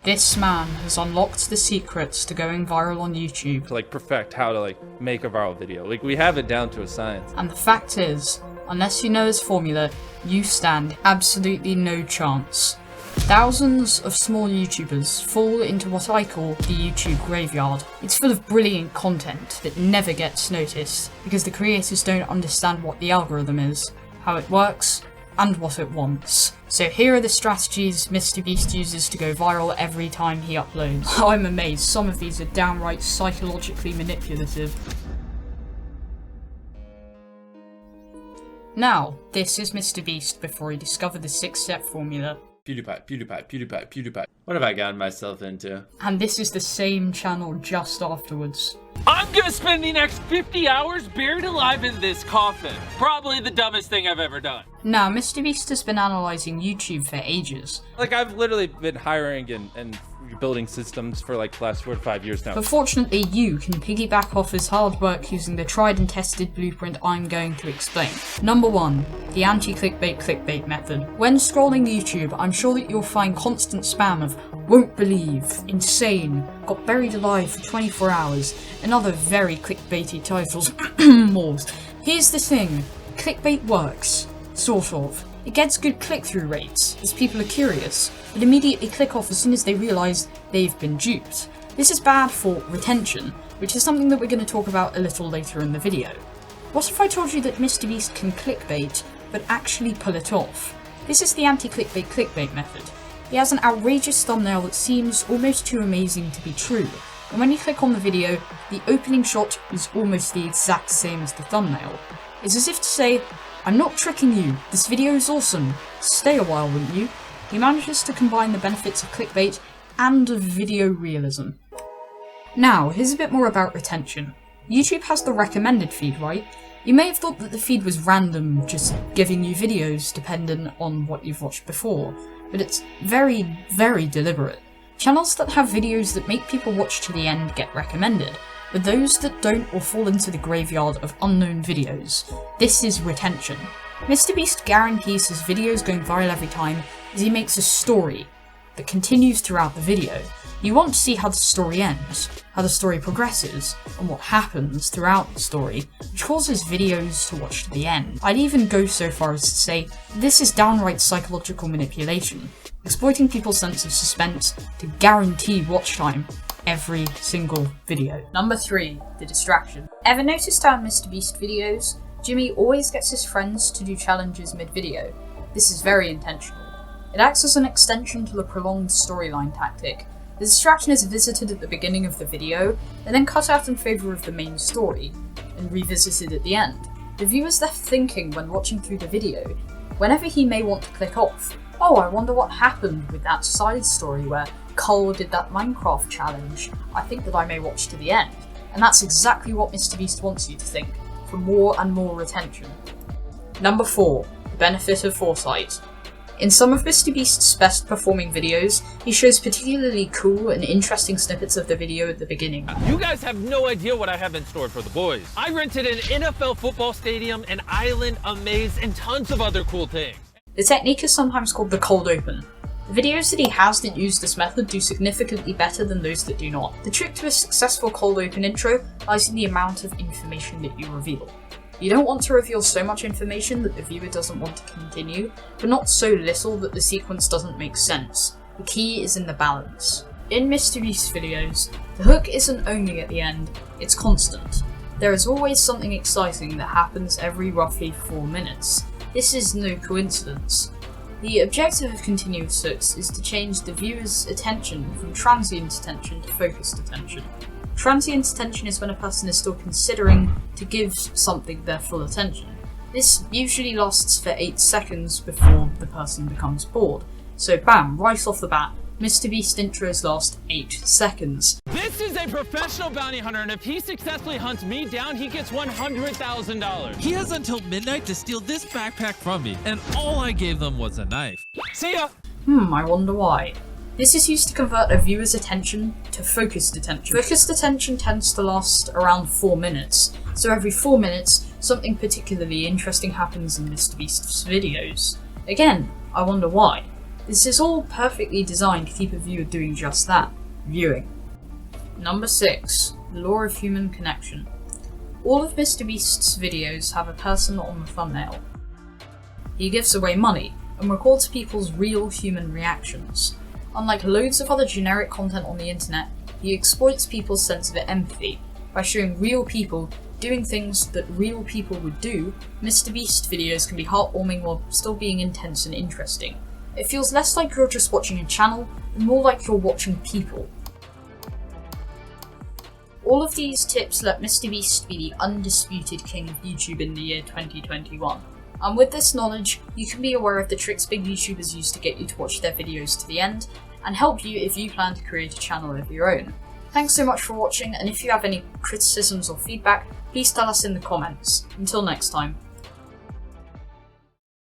This man has unlocked the secrets to going viral on YouTube. To perfect how to make a viral video. We have it down to a science. And the fact is, unless you know his formula, you stand absolutely no chance. Thousands of small YouTubers fall into what I call the YouTube graveyard. It's full of brilliant content that never gets noticed because the creators don't understand what the algorithm is, how it works, and what it wants. So here are the strategies MrBeast uses to go viral every time he uploads. I'm amazed, some of these are downright psychologically manipulative. Now, this is MrBeast before he discovered the 6-step formula. PewDiePie. What have I gotten myself into? And this is the same channel just afterwards. I'm gonna spend the next 50 hours buried alive in this coffin. Probably the dumbest thing I've ever done. Now, MrBeast has been analysing YouTube for ages. I've literally been hiring and building systems for the last 4 to 5 years now. But fortunately, you can piggyback off his hard work using the tried and tested blueprint I'm going to explain. Number 1, the anti-clickbait method. When scrolling YouTube, I'm sure that you'll find constant spam of won't believe, insane, got buried alive for 24 hours, and other very clickbaity titles. More. Here's the thing, clickbait works. Sort of. It gets good click-through rates, as people are curious, but immediately click off as soon as they realise they've been duped. This is bad for retention, which is something that we're going to talk about a little later in the video. What if I told you that MrBeast can clickbait, but actually pull it off? This is the anti-clickbait method. He has an outrageous thumbnail that seems almost too amazing to be true, and when you click on the video, the opening shot is almost the exact same as the thumbnail. It's as if to say, I'm not tricking you, this video is awesome, stay a while wouldn't you? He manages to combine the benefits of clickbait and of video realism. Now, here's a bit more about retention. YouTube has the recommended feed, right? You may have thought that the feed was random, just giving you videos dependent on what you've watched before, but it's very, very deliberate. Channels that have videos that make people watch to the end get recommended, but those that don't will fall into the graveyard of unknown videos. This is retention. MrBeast guarantees his videos going viral every time as he makes a story that continues throughout the video. You want to see how the story ends, how the story progresses, and what happens throughout the story, which causes videos to watch to the end. I'd even go so far as to say this is downright psychological manipulation, exploiting people's sense of suspense to guarantee watch time every single video. Number 3, the distraction. Ever noticed how in MrBeast videos, Jimmy always gets his friends to do challenges mid-video? This is very intentional. It acts as an extension to the prolonged storyline tactic. The distraction is visited at the beginning of the video, and then cut out in favour of the main story, and revisited at the end. The viewer's left thinking when watching through the video, whenever he may want to click off, oh, I wonder what happened with that side story where Cole did that Minecraft challenge. I think that I may watch to the end. And that's exactly what MrBeast wants you to think, for more and more retention. Number 4, the benefit of foresight. In some of MrBeast's best performing videos, he shows particularly cool and interesting snippets of the video at the beginning. You guys have no idea what I have in store for the boys. I rented an NFL football stadium, an island, a maze, and tons of other cool things. The technique is sometimes called the cold open. The videos that he has that use this method do significantly better than those that do not. The trick to a successful cold open intro lies in the amount of information that you reveal. You don't want to reveal so much information that the viewer doesn't want to continue, but not so little that the sequence doesn't make sense. The key is in the balance. In MrBeast's videos, the hook isn't only at the end, it's constant. There is always something exciting that happens every roughly 4 minutes. This is no coincidence. The objective of continuous hooks is to change the viewer's attention from transient attention to focused attention. Transient attention is when a person is still considering to give something their full attention. This usually lasts for 8 seconds before the person becomes bored. So bam, right off the bat, MrBeast intros last 8 seconds. This is a professional bounty hunter, and if he successfully hunts me down, he gets $100,000. He has until midnight to steal this backpack from me, and all I gave them was a knife. See ya! I wonder why. This is used to convert a viewer's attention to focused attention. Focused attention tends to last around 4 minutes, so every 4 minutes, something particularly interesting happens in MrBeast's videos. Again, I wonder why. This is all perfectly designed to keep a viewer doing just that, viewing. Number 6. The Law of Human Connection. All of MrBeast's videos have a person on the thumbnail. He gives away money and records people's real human reactions. Unlike loads of other generic content on the internet, he exploits people's sense of empathy. By showing real people doing things that real people would do, MrBeast videos can be heartwarming while still being intense and interesting. It feels less like you're just watching a channel, and more like you're watching people. All of these tips let MrBeast be the undisputed king of YouTube in the year 2021. And with this knowledge, you can be aware of the tricks big YouTubers use to get you to watch their videos to the end, and help you if you plan to create a channel of your own. Thanks so much for watching, and if you have any criticisms or feedback, please tell us in the comments. Until next time.